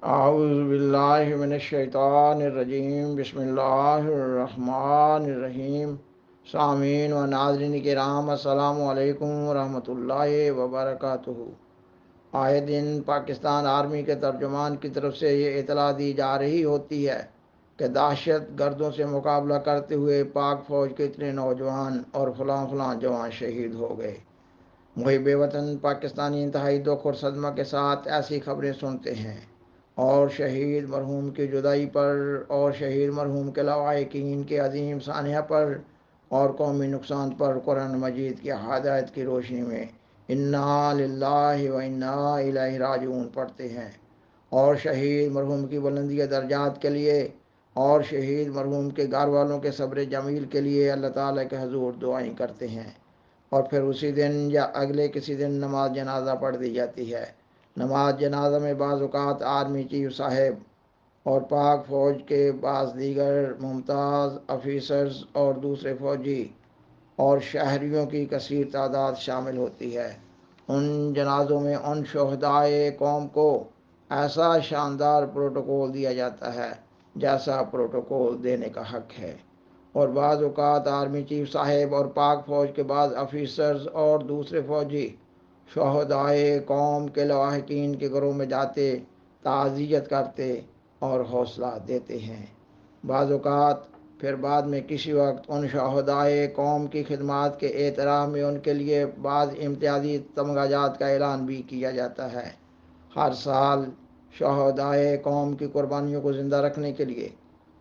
اعوذ باللہ من الشیطان الرجیم، بسم اللہ الرحمن الرحیم۔ سامعین و ناظرین کرام، السلام علیکم ورحمۃ اللہ وبرکاتہ۔ آئے دن پاکستان آرمی کے ترجمان کی طرف سے یہ اطلاع دی جا رہی ہوتی ہے کہ دہشت گردوں سے مقابلہ کرتے ہوئے پاک فوج کے اتنے نوجوان اور فلاں فلاں جوان شہید ہو گئے۔ محب وطن پاکستانی انتہائی دکھ اور صدمہ کے ساتھ ایسی خبریں سنتے ہیں، اور شہید مرحوم کی جدائی پر اور شہید مرحوم کے لواحقین کے عظیم سانحہ پر اور قومی نقصان پر قرآن مجید کی ہدایت کی روشنی میں انا للہ و انا الیہ راجعون پڑھتے ہیں، اور شہید مرحوم کی بلندی درجات کے لیے اور شہید مرحوم کے گھر والوں کے صبر جمیل کے لیے اللہ تعالیٰ کے حضور دعائیں کرتے ہیں، اور پھر اسی دن یا اگلے کسی دن نماز جنازہ پڑھ دی جاتی ہے۔ نماز جنازہ میں بعض اوقات آرمی چیف صاحب اور پاک فوج کے بعض دیگر ممتاز آفیسرز اور دوسرے فوجی اور شہریوں کی کثیر تعداد شامل ہوتی ہے۔ ان جنازوں میں ان شہدائے قوم کو ایسا شاندار پروٹوکول دیا جاتا ہے جیسا پروٹوکول دینے کا حق ہے، اور بعض اوقات آرمی چیف صاحب اور پاک فوج کے بعض آفیسرز اور دوسرے فوجی شہدائے قوم کے لواحقین کے گھروں میں جاتے، تعزیت کرتے اور حوصلہ دیتے ہیں۔ بعض اوقات پھر بعد میں کسی وقت ان شہدائے قوم کی خدمات کے اعتراف میں ان کے لیے بعض امتیازی تمغاجات کا اعلان بھی کیا جاتا ہے۔ ہر سال شہدائے قوم کی قربانیوں کو زندہ رکھنے کے لیے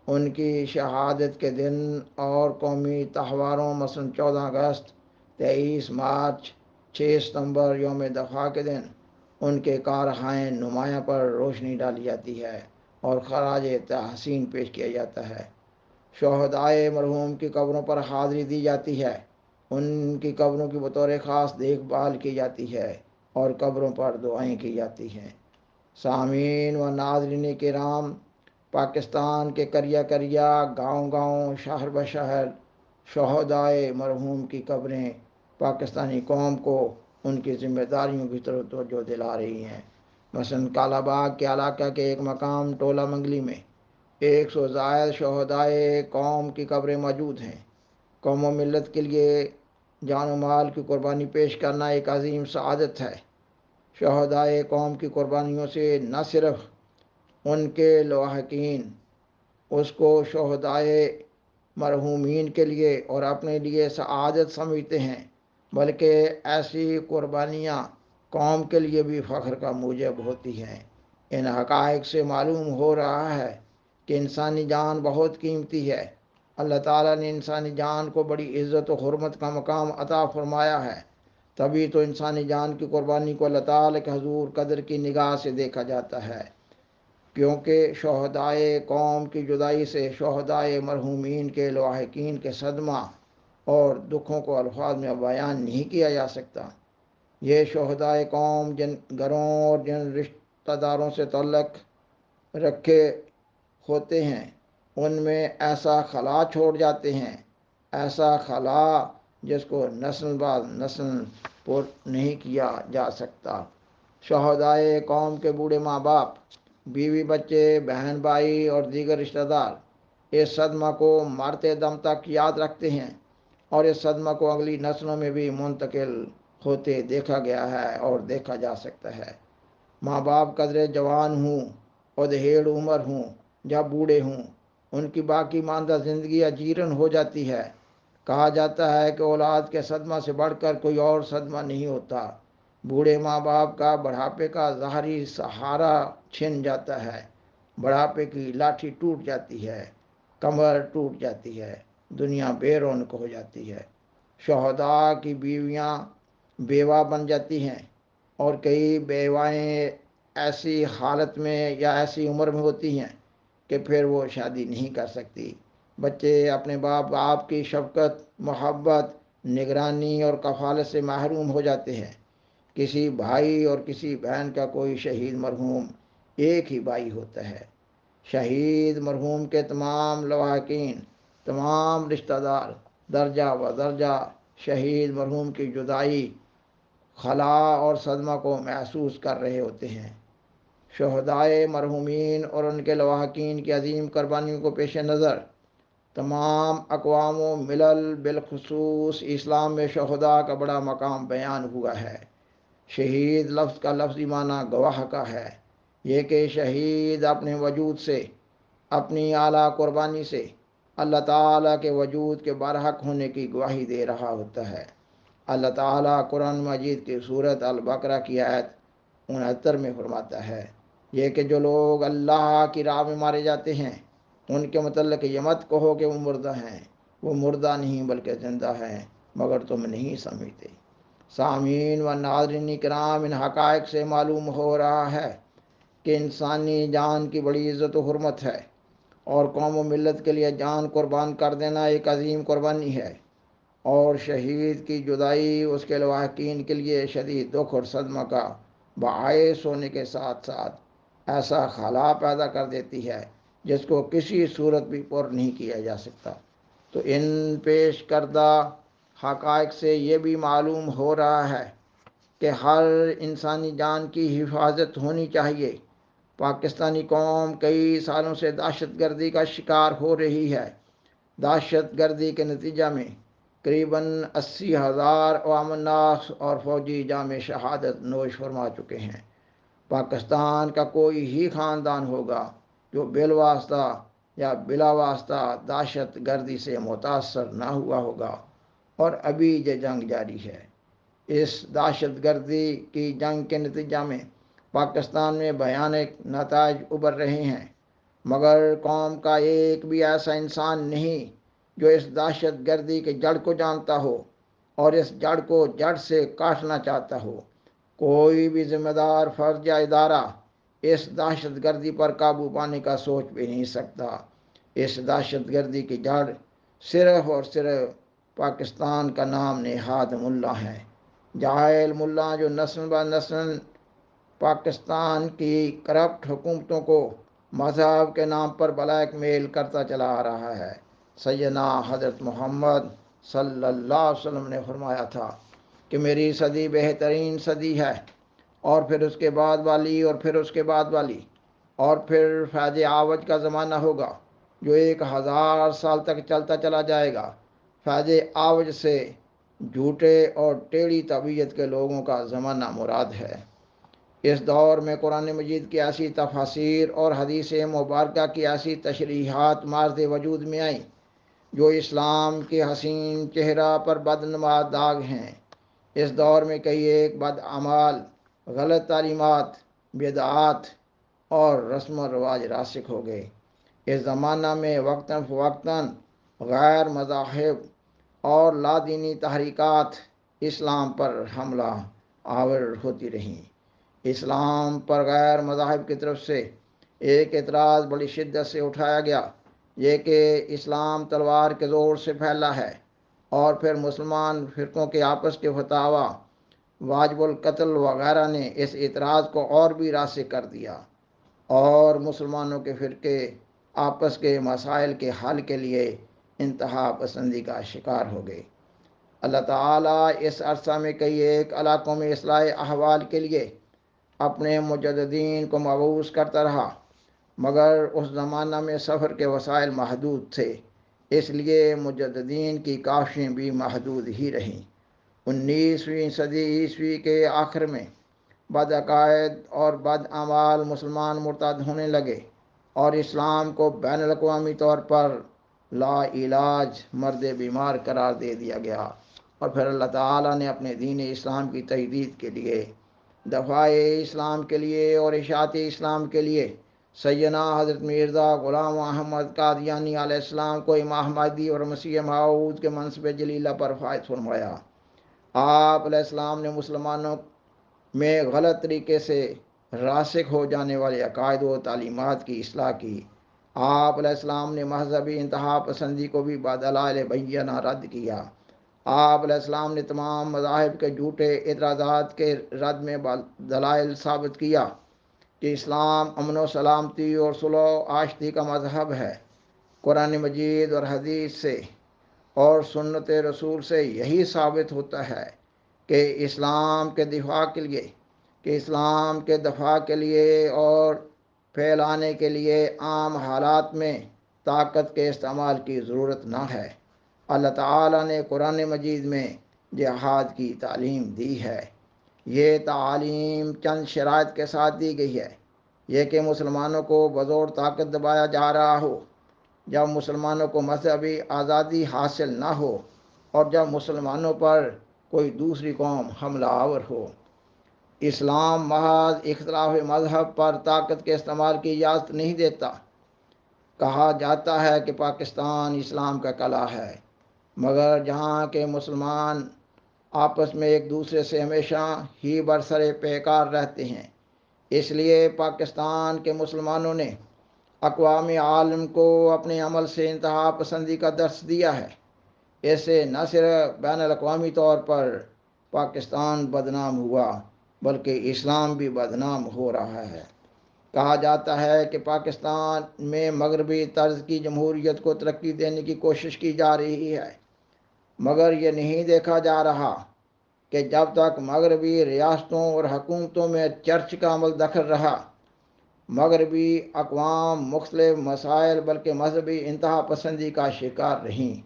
ان کی شہادت کے دن اور قومی تہواروں مثلاً 14 اگست، 23 مارچ، 6 ستمبر یوم دفاع کے دن ان کے کارخانے نمایاں پر روشنی ڈالی جاتی ہے اور خراج تحسین پیش کیا جاتا ہے۔ شہدائے مرحوم کی قبروں پر حاضری دی جاتی ہے، ان کی قبروں کی بطور خاص دیکھ بھال کی جاتی ہے اور قبروں پر دعائیں کی جاتی ہیں۔ سامعین و ناظرین کرام، پاکستان کے کریا کریا، گاؤں گاؤں، شہر بشہر شہدائے مرحوم کی قبریں پاکستانی قوم کو ان کی ذمہ داریوں کی طرف توجہ دلا رہی ہیں۔ مثلاً کالا باغ کے علاقہ کے ایک مقام ٹولہ منگلی میں 100 زائد شہدائے قوم کی قبریں موجود ہیں۔ قوم و ملت کے لیے جان و مال کی قربانی پیش کرنا ایک عظیم سعادت ہے۔ شہدائے قوم کی قربانیوں سے نہ صرف ان کے لواحقین اس کو شہدائے مرحومین کے لیے اور اپنے لیے سعادت سمجھتے ہیں، بلکہ ایسی قربانیاں قوم کے لیے بھی فخر کا موجب ہوتی ہیں۔ ان حقائق سے معلوم ہو رہا ہے کہ انسانی جان بہت قیمتی ہے۔ اللہ تعالیٰ نے انسانی جان کو بڑی عزت و حرمت کا مقام عطا فرمایا ہے، تبھی تو انسانی جان کی قربانی کو اللہ تعالیٰ کے حضور قدر کی نگاہ سے دیکھا جاتا ہے، کیونکہ شہدائے قوم کی جدائی سے شہدائے مرحومین کے لواحقین کے صدمہ اور دکھوں کو الفاظ میں بیان نہیں کیا جا سکتا۔ یہ شہدائے قوم جن گھروں اور جن رشتہ داروں سے تعلق رکھے ہوتے ہیں ان میں ایسا خلا چھوڑ جاتے ہیں، ایسا خلا جس کو نسل بعد نسل پر نہیں کیا جا سکتا۔ شہدائے قوم کے بوڑھے ماں باپ، بیوی بچے، بہن بھائی اور دیگر رشتہ دار اس صدمہ کو مرتے دم تک یاد رکھتے ہیں، اور اس صدمہ کو اگلی نسلوں میں بھی منتقل ہوتے دیکھا گیا ہے اور دیکھا جا سکتا ہے۔ ماں باپ قدرے جوان ہوں اور دھیڑ عمر ہوں، جب بوڑھے ہوں ان کی باقی ماندہ زندگی اجیرن ہو جاتی ہے۔ کہا جاتا ہے کہ اولاد کے صدمہ سے بڑھ کر کوئی اور صدمہ نہیں ہوتا۔ بوڑھے ماں باپ کا بڑھاپے کا ظاہری سہارا چھن جاتا ہے، بڑھاپے کی لاٹھی ٹوٹ جاتی ہے، کمر ٹوٹ جاتی ہے، دنیا بے رونق ہو جاتی ہے۔ شہداء کی بیویاں بیوہ بن جاتی ہیں، اور کئی بیوائیں ایسی حالت میں یا ایسی عمر میں ہوتی ہیں کہ پھر وہ شادی نہیں کر سکتی۔ بچے اپنے باپ باپ کی شفقت، محبت، نگرانی اور کفالت سے محروم ہو جاتے ہیں۔ کسی بھائی اور کسی بہن کا کوئی شہید مرحوم ایک ہی بھائی ہوتا ہے۔ شہید مرحوم کے تمام لواحقین، تمام رشتہ دار درجہ و درجہ شہید مرحوم کی جدائی، خلا اور صدمہ کو محسوس کر رہے ہوتے ہیں۔ شہدائے مرحومین اور ان کے لواحقین کی عظیم قربانیوں کو پیش نظر تمام اقوام و ملل بالخصوص اسلام میں شہداء کا بڑا مقام بیان ہوا ہے۔ شہید لفظ کا لفظی معنی گواہ کا ہے، یہ کہ شہید اپنے وجود سے، اپنی اعلیٰ قربانی سے اللہ تعالیٰ کے وجود کے برحق ہونے کی گواہی دے رہا ہوتا ہے۔ اللہ تعالیٰ قرآن مجید کی سورۃ البقرہ کی آیت 69 میں فرماتا ہے، یہ کہ جو لوگ اللہ کی راہ میں مارے جاتے ہیں ان کے متعلق یہ مت کہو کہ وہ مردہ ہیں، وہ مردہ نہیں بلکہ زندہ ہیں، مگر تم نہیں سمجھتے۔ سامعین و ناظرین کرام، ان حقائق سے معلوم ہو رہا ہے کہ انسانی جان کی بڑی عزت و حرمت ہے، اور قوم و ملت کے لیے جان قربان کر دینا ایک عظیم قربانی ہے، اور شہید کی جدائی اس کے لواحقین کے لیے شدید دکھ اور صدمہ کا باعث ہونے کے ساتھ ساتھ ایسا خلا پیدا کر دیتی ہے جس کو کسی صورت بھی پر نہیں کیا جا سکتا۔ تو ان پیش کردہ حقائق سے یہ بھی معلوم ہو رہا ہے کہ ہر انسانی جان کی حفاظت ہونی چاہیے۔ پاکستانی قوم کئی سالوں سے دہشت گردی کا شکار ہو رہی ہے۔ دہشت گردی کے نتیجہ میں قریباً 80,000 عوام الناس اور فوجی جام شہادت نوش فرما چکے ہیں۔ پاکستان کا کوئی ہی خاندان ہوگا جو بالواسطہ یا بلا واسطہ دہشت گردی سے متاثر نہ ہوا ہوگا، اور ابھی یہ جنگ جاری ہے۔ اس دہشت گردی کی جنگ کے نتیجہ میں پاکستان میں بھیانک نتائج ابھر رہے ہیں، مگر قوم کا ایک بھی ایسا انسان نہیں جو اس دہشت گردی کے جڑ کو جانتا ہو اور اس جڑ کو جڑ سے کاٹنا چاہتا ہو۔ کوئی بھی ذمہ دار فرد یا ادارہ اس دہشت گردی پر قابو پانے کا سوچ بھی نہیں سکتا۔ اس دہشت گردی کی جڑ صرف اور صرف پاکستان کا نام نہاد ملا ہے، جاہل ملا جو نسل بہ نسل پاکستان کی کرپٹ حکومتوں کو مذہب کے نام پر بلیک میل کرتا چلا آ رہا ہے۔ سیدنا حضرت محمد صلی اللہ علیہ وسلم نے فرمایا تھا کہ میری صدی بہترین صدی ہے، اور پھر اس کے بعد والی، اور پھر اس کے بعد والی، اور پھر فیض عوج کا زمانہ ہوگا جو 1000 سال تک چلتا چلا جائے گا۔ فیض عوج سے جھوٹے اور ٹیڑھی طبیعت کے لوگوں کا زمانہ مراد ہے۔ اس دور میں قرآن مجید کی ایسی تفاسیر اور حدیث مبارکہ کی ایسی تشریحات مارد وجود میں آئیں جو اسلام کے حسین چہرہ پر بدنما داغ ہیں۔ اس دور میں کئی ایک بد اعمال، غلط تعلیمات، بدعات اور رسم و رواج راسخ ہو گئے۔ اس زمانہ میں وقتاً فوقتاً غیر مذاہب اور لادینی تحریکات اسلام پر حملہ آور ہوتی رہیں۔ اسلام پر غیر مذاہب کی طرف سے ایک اعتراض بڑی شدت سے اٹھایا گیا، یہ کہ اسلام تلوار کے زور سے پھیلا ہے، اور پھر مسلمان فرقوں کے آپس کے فتاویٰ واجب القتل وغیرہ نے اس اعتراض کو اور بھی راسخ کر دیا، اور مسلمانوں کے فرقے آپس کے مسائل کے حل کے لیے انتہا پسندی کا شکار ہو گئے۔ اللہ تعالیٰ اس عرصہ میں کئی ایک علاقوں میں اصلاح احوال کے لیے اپنے مجددین کو مبعوث کرتا رہا، مگر اس زمانہ میں سفر کے وسائل محدود تھے، اس لیے مجددین کی کاوشیں بھی محدود ہی رہیں۔ 19ویں صدی عیسوی کے آخر میں بد عقائد اور بد اعمال مسلمان مرتد ہونے لگے، اور اسلام کو بین الاقوامی طور پر لا علاج مرد بیمار قرار دے دیا گیا، اور پھر اللہ تعالیٰ نے اپنے دین اسلام کی تجدید کے لیے، دفاع اسلام کے لیے اور اشاعت اسلام کے لیے سیدنا حضرت مرزا غلام احمد قادیانی علیہ السلام کو امام مہدی اور مسیح موعود کے منصب جلیلہ پر فائز فرمایا۔ آپ علیہ السلام نے مسلمانوں میں غلط طریقے سے راسخ ہو جانے والے عقائد و تعلیمات کی اصلاح کی۔ آپ علیہ السلام نے مذہبی انتہا پسندی کو بھی بدلائل بینہ رد کیا۔ آپ علیہ السلام نے تمام مذاہب کے جھوٹے اعتراضات کے رد میں دلائل ثابت کیا کہ اسلام امن و سلامتی اور صلح و آشتی کا مذہب ہے۔ قرآن مجید اور حدیث سے اور سنت رسول سے یہی ثابت ہوتا ہے کہ اسلام کے دفاع کے لیے کہ اسلام کے دفاع کے لیے اور پھیلانے کے لیے عام حالات میں طاقت کے استعمال کی ضرورت نہ ہے۔ اللہ تعالیٰ نے قرآن مجید میں جہاد کی تعلیم دی ہے۔ یہ تعلیم چند شرائط کے ساتھ دی گئی ہے۔ یہ کہ مسلمانوں کو بزور طاقت دبایا جا رہا ہو، جب مسلمانوں کو مذہبی آزادی حاصل نہ ہو، اور جب مسلمانوں پر کوئی دوسری قوم حملہ آور ہو۔ اسلام محض اختلاف مذہب پر طاقت کے استعمال کی اجازت نہیں دیتا۔ کہا جاتا ہے کہ پاکستان اسلام کا قلعہ ہے، مگر جہاں کے مسلمان آپس میں ایک دوسرے سے ہمیشہ ہی برسر پیکار رہتے ہیں، اس لیے پاکستان کے مسلمانوں نے اقوام عالم کو اپنے عمل سے انتہا پسندی کا درس دیا ہے۔ ایسے نہ صرف بین الاقوامی طور پر پاکستان بدنام ہوا، بلکہ اسلام بھی بدنام ہو رہا ہے۔ کہا جاتا ہے کہ پاکستان میں مغربی طرز کی جمہوریت کو ترقی دینے کی کوشش کی جا رہی ہے، مگر یہ نہیں دیکھا جا رہا کہ جب تک مغربی ریاستوں اور حکومتوں میں چرچ کا عمل دخل رہا، مغربی اقوام مختلف مسائل بلکہ مذہبی انتہا پسندی کا شکار رہیں۔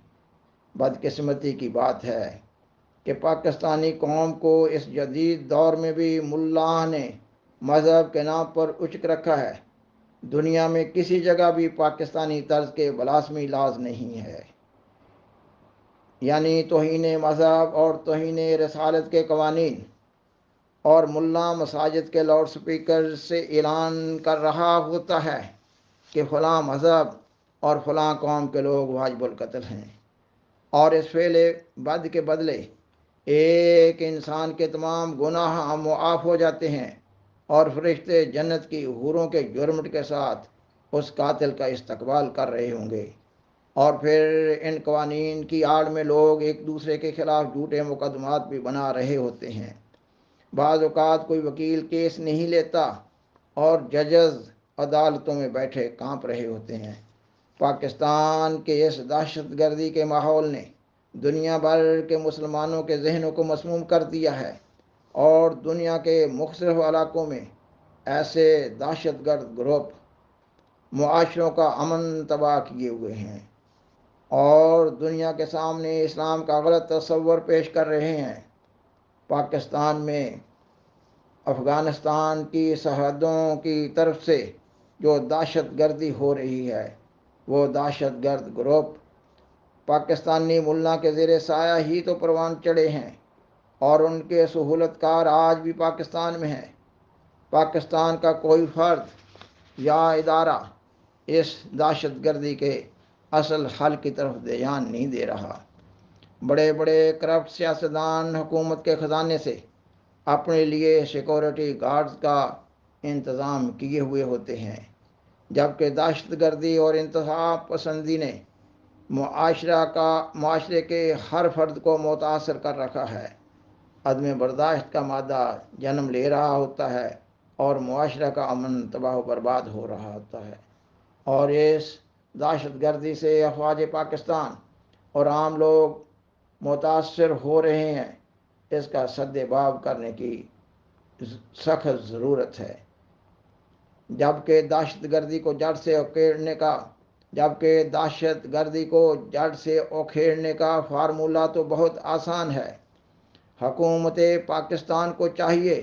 بدقسمتی کی بات ہے کہ پاکستانی قوم کو اس جدید دور میں بھی ملا نے مذہب کے نام پر اچک رکھا ہے۔ دنیا میں کسی جگہ بھی پاکستانی طرز کے بلاسمی لاز نہیں ہے، یعنی توہین مذہب اور توہین رسالت کے قوانین، اور ملا مساجد کے لاؤڈ سپیکر سے اعلان کر رہا ہوتا ہے کہ فلاں مذہب اور فلاں قوم کے لوگ واجب القتل ہیں، اور اس فعل بد کے بدلے ایک انسان کے تمام گناہ معاف ہو جاتے ہیں، اور فرشتے جنت کی حوروں کے جرمٹ کے ساتھ اس قاتل کا استقبال کر رہے ہوں گے۔ اور پھر ان قوانین کی آڑ میں لوگ ایک دوسرے کے خلاف جھوٹے مقدمات بھی بنا رہے ہوتے ہیں۔ بعض اوقات کوئی وکیل کیس نہیں لیتا اور ججز عدالتوں میں بیٹھے کانپ رہے ہوتے ہیں۔ پاکستان کے اس دہشت گردی کے ماحول نے دنیا بھر کے مسلمانوں کے ذہنوں کو مسموم کر دیا ہے، اور دنیا کے مختلف علاقوں میں ایسے دہشت گرد گروپ معاشروں کا امن تباہ کیے ہوئے ہیں، اور دنیا کے سامنے اسلام کا غلط تصور پیش کر رہے ہیں۔ پاکستان میں افغانستان کی سرحدوں کی طرف سے جو دہشت گردی ہو رہی ہے، وہ دہشت گرد گروپ پاکستانی ملا کے زیر سایہ ہی تو پروان چڑھے ہیں، اور ان کے سہولت کار آج بھی پاکستان میں ہیں۔ پاکستان کا کوئی فرد یا ادارہ اس دہشت گردی کے اصل حل کی طرف دھیان نہیں دے رہا۔ بڑے بڑے کرپٹ سیاستدان حکومت کے خزانے سے اپنے لیے سیکورٹی گارڈز کا انتظام کیے ہوئے ہوتے ہیں، جبکہ دہشت گردی اور انتہا پسندی نے معاشرے کے ہر فرد کو متاثر کر رکھا ہے۔ عدم برداشت کا مادہ جنم لے رہا ہوتا ہے، اور معاشرہ کا امن تباہ و برباد ہو رہا ہوتا ہے، اور اس دہشت گردی سے افواج پاکستان اور عام لوگ متاثر ہو رہے ہیں۔ اس کا سد باب کرنے کی سخت ضرورت ہے، جبکہ دہشت گردی کو جڑ سے اکھیڑنے کا فارمولہ تو بہت آسان ہے۔ حکومت پاکستان کو چاہیے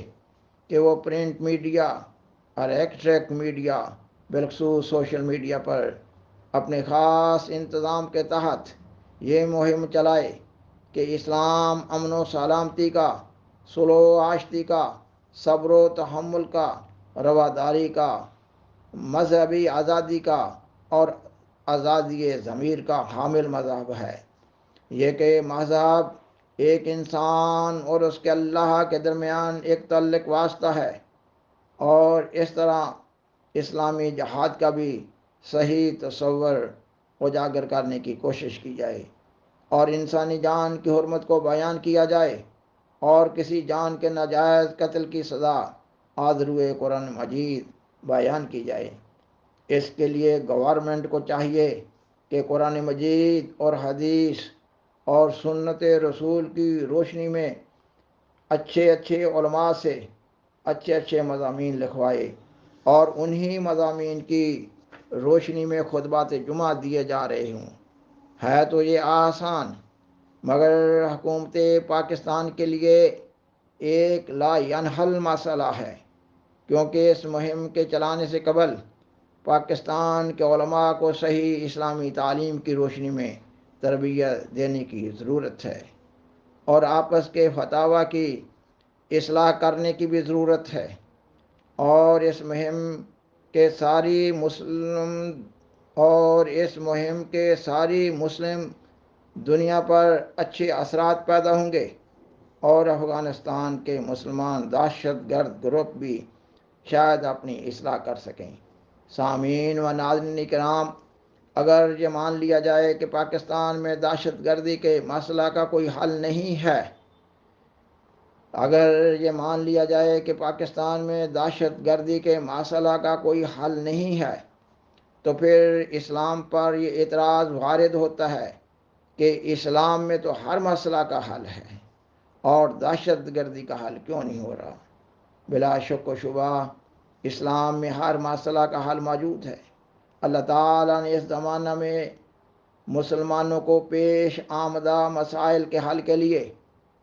کہ وہ پرنٹ میڈیا اور الیکٹرک میڈیا، بالخصوص سوشل میڈیا پر اپنے خاص انتظام کے تحت یہ مہم چلائے کہ اسلام امن و سلامتی کا، صلح و آشتی کا، صبر و تحمل کا، رواداری کا، مذہبی آزادی کا اور آزادی ضمیر کا حامل مذہب ہے۔ یہ کہ مذہب ایک انسان اور اس کے اللہ کے درمیان ایک تعلق واسطہ ہے، اور اس طرح اسلامی جہاد کا بھی صحیح تصور اجاگر کرنے کی کوشش کی جائے، اور انسانی جان کی حرمت کو بیان کیا جائے، اور کسی جان کے ناجائز قتل کی سزا آذروئے قرآن مجید بیان کی جائے۔ اس کے لیے گورنمنٹ کو چاہیے کہ قرآن مجید اور حدیث اور سنت رسول کی روشنی میں اچھے علماء سے اچھے اچھے مضامین لکھوائے اور انہی مضامین کی روشنی میں خطبات جمعہ دیے جا رہے ہوں۔ ہے تو یہ آسان، مگر حکومت پاکستان کے لیے ایک لا ینحل مسئلہ ہے، کیونکہ اس مہم کے چلانے سے قبل پاکستان کے علماء کو صحیح اسلامی تعلیم کی روشنی میں تربیت دینے کی ضرورت ہے، اور آپس کے فتاوی کی اصلاح کرنے کی بھی ضرورت ہے، اور اس مہم کے ساری مسلم دنیا پر اچھے اثرات پیدا ہوں گے، اور افغانستان کے مسلمان دہشت گرد گروپ بھی شاید اپنی اصلاح کر سکیں۔ سامعین و ناظرین کرام، اگر یہ مان لیا جائے کہ پاکستان میں دہشت گردی کے مسئلہ کا کوئی حل نہیں ہے، اگر یہ مان لیا جائے کہ پاکستان میں دہشت گردی کے مسئلہ کا کوئی حل نہیں ہے، تو پھر اسلام پر یہ اعتراض وارد ہوتا ہے کہ اسلام میں تو ہر مسئلہ کا حل ہے، اور دہشت گردی کا حل کیوں نہیں ہو رہا؟ بلا شک و شبہ اسلام میں ہر مسئلہ کا حل موجود ہے۔ اللہ تعالیٰ نے اس زمانہ میں مسلمانوں کو پیش آمدہ مسائل کے حل کے لیے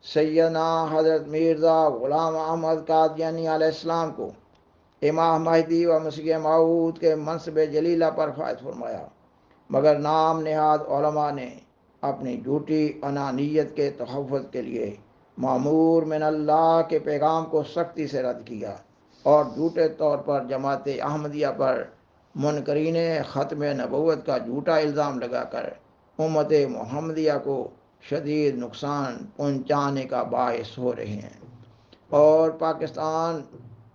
سیدنا حضرت مرزا غلام احمد قادیانی علیہ السلام کو امام مہدی و مسیح موعود کے منصب جلیلہ پر فائز فرمایا، مگر نام نہاد علماء نے اپنی جھوٹی انانیت کے تحفظ کے لیے مامور من اللہ کے پیغام کو سختی سے رد کیا، اور جھوٹے طور پر جماعت احمدیہ پر منکرین ختم نبوت کا جھوٹا الزام لگا کر امت محمدیہ کو شدید نقصان پہنچانے کا باعث ہو رہے ہیں، اور پاکستان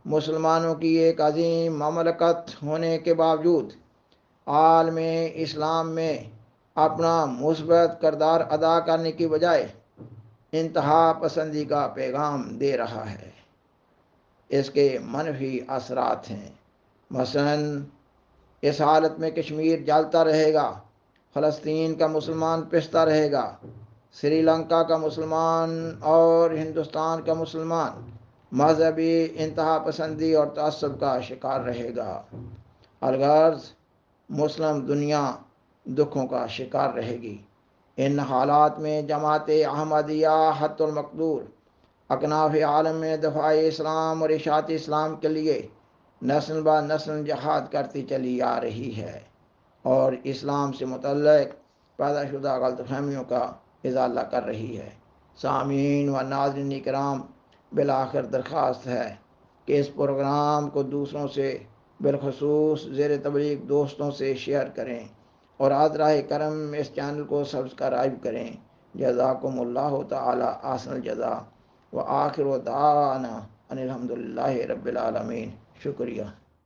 مسلمانوں کی ایک عظیم مملکت ہونے کے باوجود عالم اسلام میں اپنا مثبت کردار ادا کرنے کی بجائے انتہا پسندی کا پیغام دے رہا ہے۔ اس کے منفی اثرات ہیں، مثلاً اس حالت میں کشمیر جلتا رہے گا، فلسطین کا مسلمان پستا رہے گا، سری لنکا کا مسلمان اور ہندوستان کا مسلمان مذہبی انتہا پسندی اور تعصب کا شکار رہے گا۔ الغرض مسلم دنیا دکھوں کا شکار رہے گی۔ ان حالات میں جماعت احمدیہ حت المقدور اکناف عالم میں دفاع اسلام اور اشاعت اسلام کے لیے نسل بہ نسل جہاد کرتی چلی آ رہی ہے، اور اسلام سے متعلق پیدا شدہ غلط فہمیوں کا ازالہ کر رہی ہے۔ سامعین و ناظرین کرام، بالآخر درخواست ہے کہ اس پروگرام کو دوسروں سے، بالخصوص زیر تبلیغ دوستوں سے شیئر کریں، اور عذرائے کرم اس چینل کو سبسکرائب کریں۔ جزاکم اللہ تعالی احسن الجزا، وآخر دعوانا ان الحمدللہ رب العالمین۔ شکریہ۔